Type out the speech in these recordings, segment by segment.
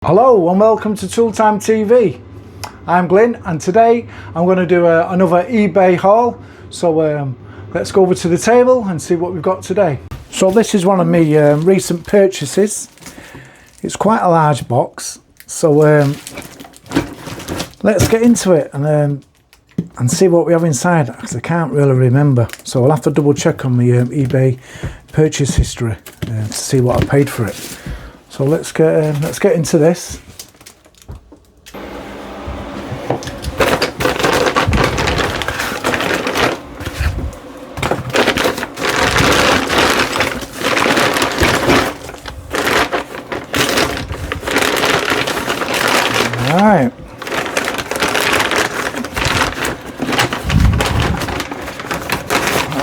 Hello and welcome to Tooltime TV. I'm Glyn and today I'm going to do another eBay haul. So let's go over to the table and see what we've got today. So this is one of my recent purchases. It's quite a large box. So let's get into it and see what we have inside, because I can't really remember. So I'll have to double check on my eBay purchase history to see what I paid for it. So let's get into this. All right.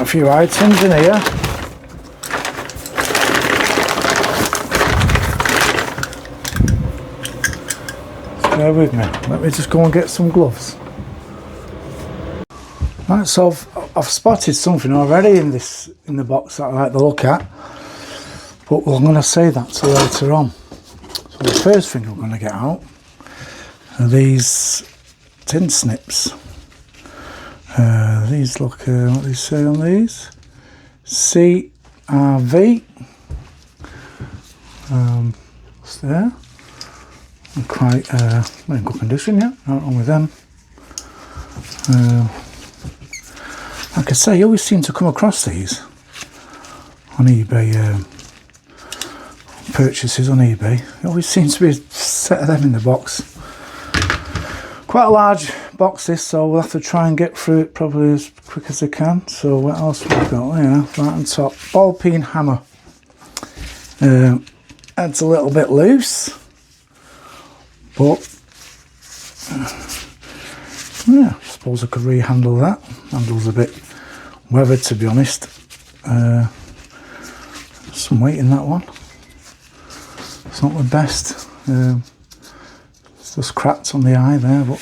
A few items in here. Bear with me. Let me just go and get some gloves. Right, so I've spotted something already in the box that I like to look at, but I'm going to say that till later on. So the first thing I'm going to get out are these tin snips. These look, what do they say on these? CRV. What's there? Quite in good condition, yeah, not wrong with them. Like I say, you always seem to come across these on eBay, purchases on eBay. There always seems to be a set of them in the box. Quite a large box this, so we'll have to try and get through it probably as quick as I can. So what else have we got? Yeah, right on top, ball peen hammer. It's a little bit loose. But yeah, I suppose I could rehandle that. Handle's a bit weathered, to be honest. Some weight in that one. It's not the best. It's just cracked on the eye there, but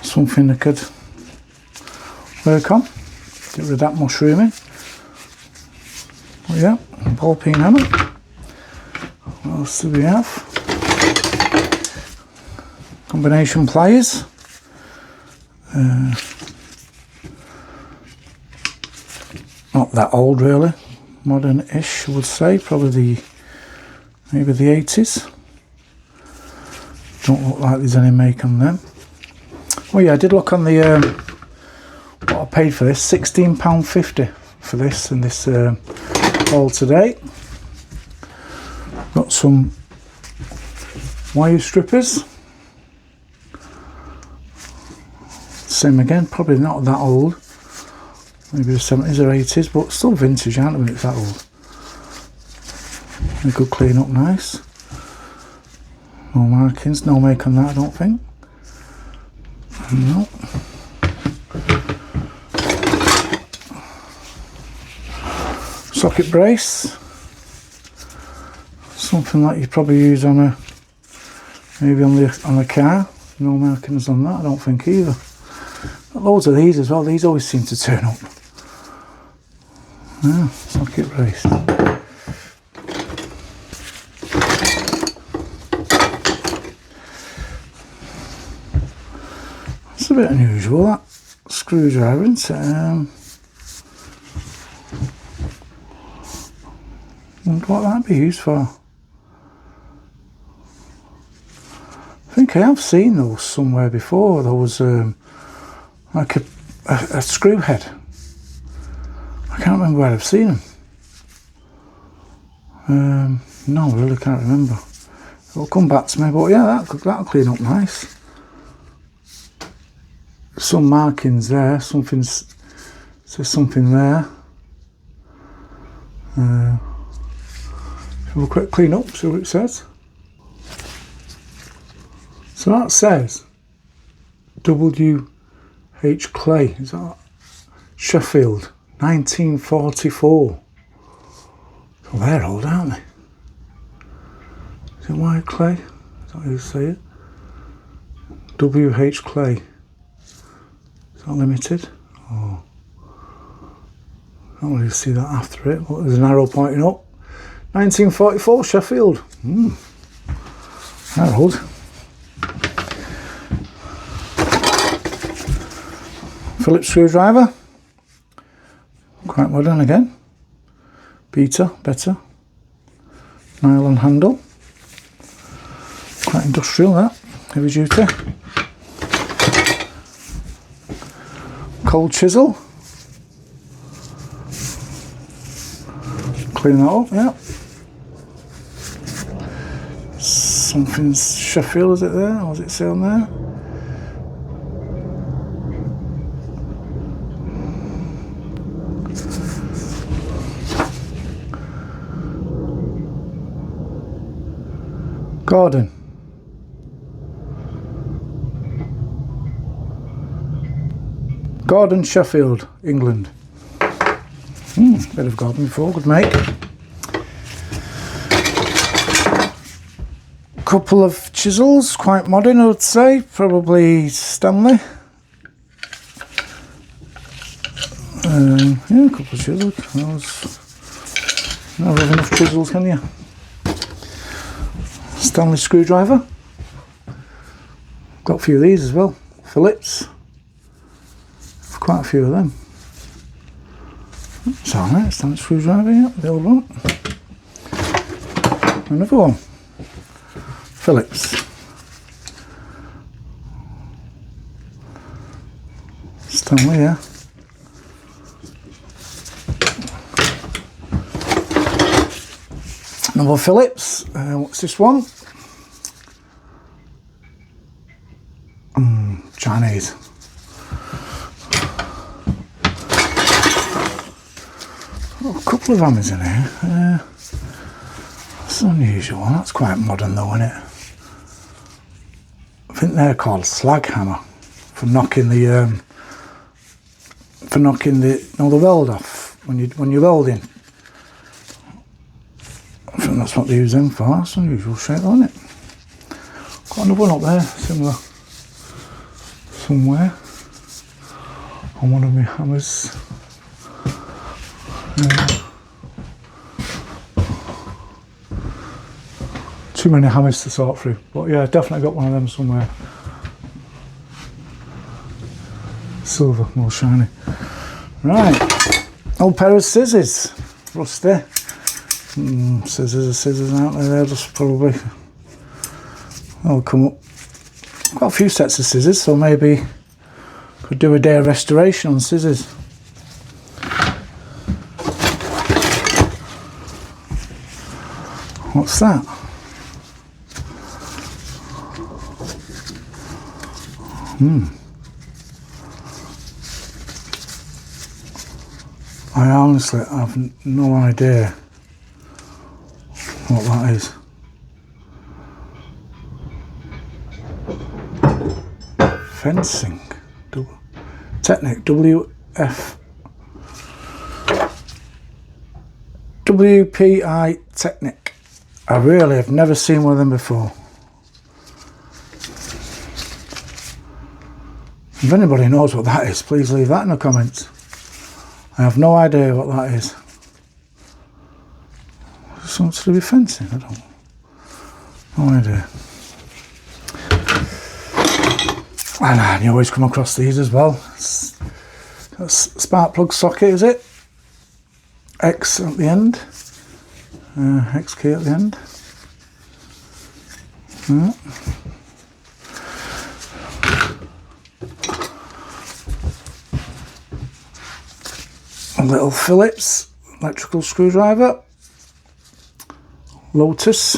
something I could work on. Get rid of that mushrooming. But yeah, ball peen hammer. What else do we have? Combination pliers. Not that old really, modern-ish I would say, probably maybe the 80s. Don't look like there's any make on them. Oh yeah, I did look on the what I paid for this, £16.50 for this and this haul today. Got some wire strippers. Same again, probably not that old, maybe the 70s or 80s, but still vintage, aren't they, when it's that old. They could clean up nice. No markings, no make on that, I don't think. No. Socket brace. Something like you probably use on a, maybe on the car. No markings on that, I don't think either. Loads of these as well, these always seem to turn up. Yeah, socket brace. It's a bit unusual, that screwdriver, isn't it? Wonder what that'd be used for. I think I have seen those somewhere before, those like a screw head. I can't remember where I've seen them. No, I really can't remember. It'll come back to me, but yeah, that'll clean up nice. Some markings there, says something there. We'll quick clean up, see what it says. So that says W.H. Clay, is that Sheffield, 1944. So they're old, aren't they? Is it white clay? Is that how you say it? W.H. Clay. Is that limited? Oh. I don't really see that after it, but there's an arrow pointing up. 1944 Sheffield. Harold. Phillips screwdriver. Quite modern again. Better. Nylon handle. Quite industrial that. Heavy duty. Cold chisel. Clean that up, yeah. Something Sheffield, is it there? Or does it say on there? Gordon. Gordon, Sheffield, England. Bit of Gordon before, good make. Couple of chisels, quite modern I would say, probably Stanley. Yeah, a couple of chisels. Never have enough chisels, can you? Stanley screwdriver. Got a few of these as well. Phillips. Quite a few of them. It's alright, Stanley screwdriver, yeah, the old one. Another one. Phillips. Stanley, yeah. Another Phillips. What's this one? Chinese. Oh, a couple of hammers in here. That's an unusual one. That's quite modern though, isn't it? I think they're called slag hammer for knocking the the weld off when you're welding. I think that's what they use them for. That's an unusual shape, isn't it? Got another one up there, similar, somewhere on one of my hammers. Too many hammers to sort through, but yeah, definitely got one of them somewhere. Silver, more shiny. Right, old pair of scissors, rusty. Scissors out there, they'll just probably, they'll come up. Got a few sets of scissors, so maybe could do a day of restoration on scissors. What's that? I honestly have no idea what that is. Fencing. Technic. WPI Technic. I really have never seen one of them before. If anybody knows what that is, please leave that in the comments. I have no idea what that is. Something to do with fencing, I don't know. No idea. And you always come across these as well. That's spark plug socket, is it? X at the end. X key at the end. A little Phillips electrical screwdriver. Lotus.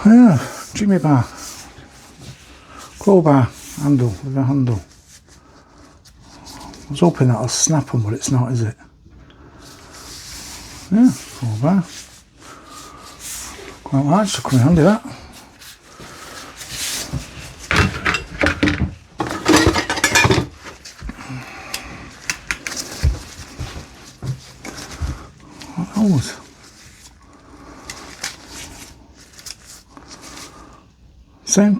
Yeah, Jimmy bar. Crowbar handle with a handle. I was hoping that'll snap them, but it's not, is it? Yeah, crowbar. Quite large, so come in handy that. What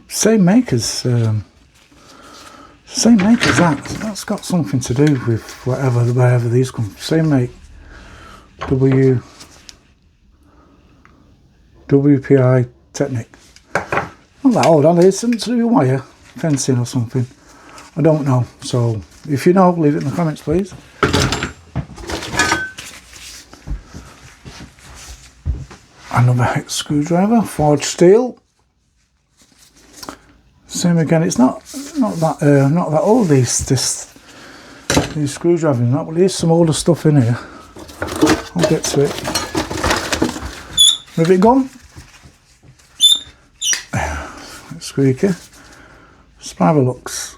Same makers. Same makers that. That's got something to do with wherever these come. Same make. WPI Technique. Not that old, it's something to do with wire, fencing or something. I don't know. So if you know, leave it in the comments, please. Another hex screwdriver, forged steel. Same again. It's not that old. These screwdrivers, not, but there's some older stuff in here. I'll get to it. Rivet gun. Squeaky. Spiral looks.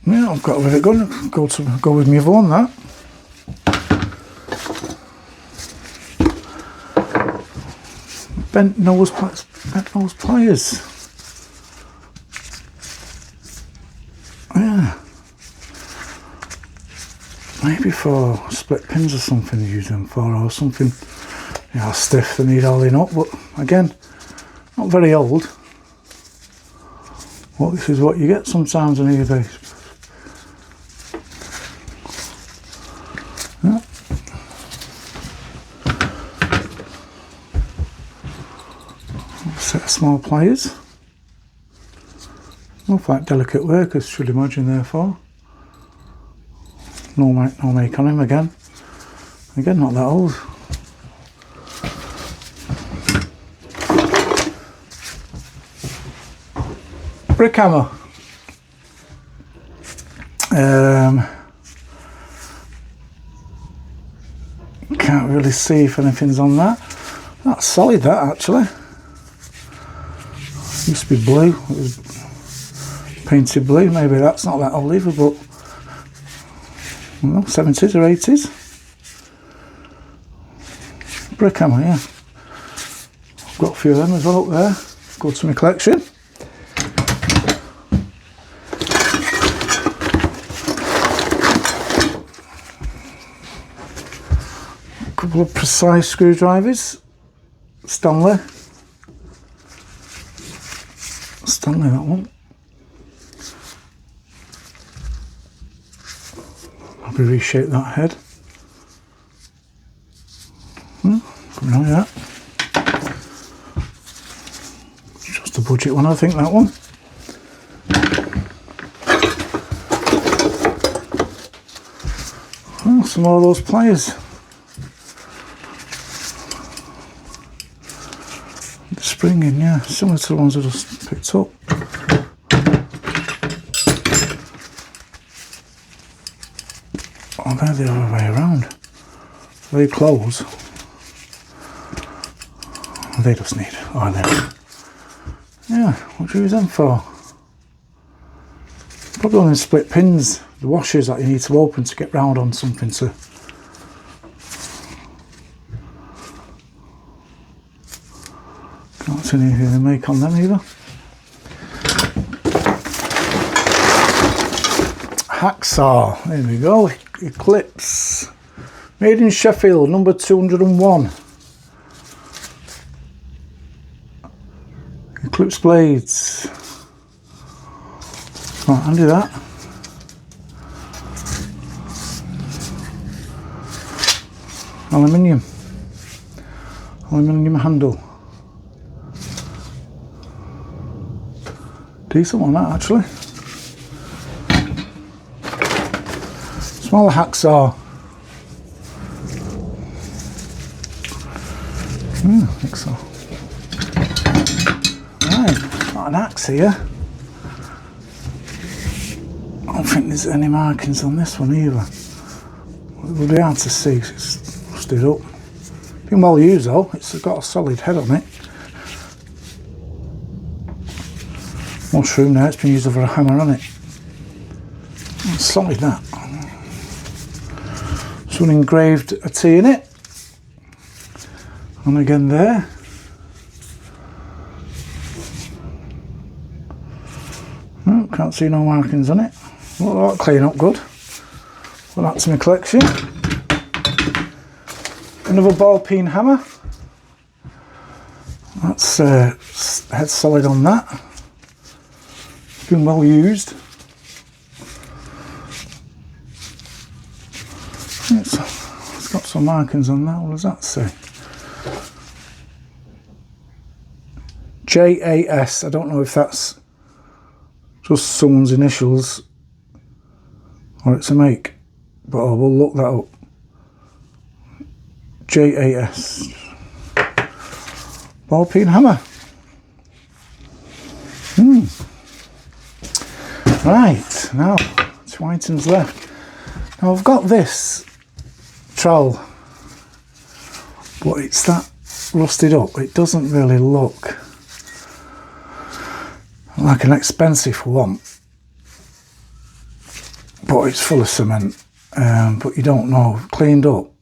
Yeah, I've got a rivet gun. Go with me on that. Bent nose pliers. Yeah. Maybe for split pins or something you use them for, or something. Yeah, stiff they need holding up, but again, not very old. Well, this is what you get sometimes on eBay. Yeah. Set of small pliers. Look like delicate work, I should imagine, therefore. No make on him again. Again, not that old. Brick hammer. Can't really see if anything's on that. That's solid, that actually. Used to be blue. It was painted blue. Maybe that's not that old either, but I don't know, 70s or 80s. Brick hammer, yeah. I've got a few of them as well up there. Go to my collection. A couple of precise screwdrivers. Stanley, that one. Probably reshape that head. Coming on, yeah. Just a budget one, I think, that one. Oh, some more of those pliers. The springing, yeah, similar to the ones I just picked up. Oh, they're the other way around. They close. They just need. Oh, there. Yeah, what do you use them for? Probably on the split pins, the washers that you need to open to get round on something to. Can't see anything they make on them either. Hacksaw, there we go. Eclipse, made in Sheffield, number 201. Eclipse blades. Right, undo that. Aluminium handle. Decent one, that actually. Smaller hacksaw. I think so. Right, got an axe here. I don't think there's any markings on this one either. It will be hard to see because it's rusted up. Been well used though, it's got a solid head on it. Mushroom now, it's been used over a hammer on it. It's solid, that. Someone engraved a T in it. And again there. Oh, can't see no markings on it. Well, that'll clean up good. Well, that's my collection. Another ball peen hammer. That's head solid on that. Been well used. Let's got some markings on that. What does that say? JAS. I don't know if that's just someone's initials or it's a make, but I will look that up. JAS. Ball peen hammer. Right, now 2 items left. Now I've got this trowel, but it's that rusted up. It doesn't really look like an expensive one, but it's full of cement. But you don't know. Cleaned up,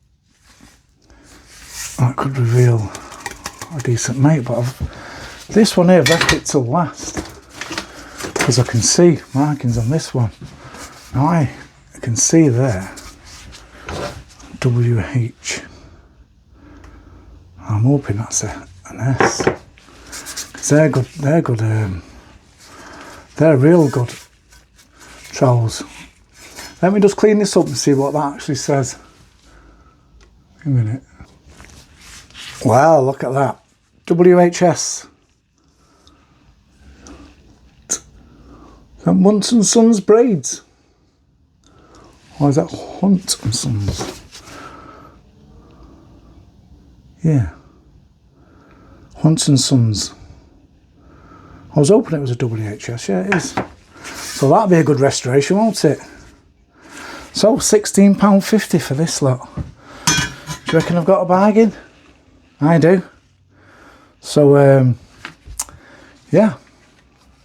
that could reveal a decent make. But this one here, I've left it till last because I can see markings on this one. Now I can see there WH. I'm hoping that's an S, because they're good. They're good. They're real good trowels. Let me just clean this up and see what that actually says. A minute. Wow, look at that. WHS. Is that Muntz and Sons braids? Or is that Hunt and Sons? Yeah. Hunt and Sons. I was hoping it was a WHS. Yeah, it is. So that'll be a good restoration, won't it? So £16.50 for this lot. Do you reckon I've got a bargain? I do. So yeah,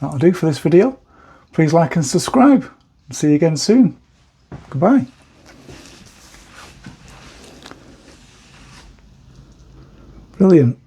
that'll do for this video. Please like and subscribe. See you again soon. Goodbye. Brilliant.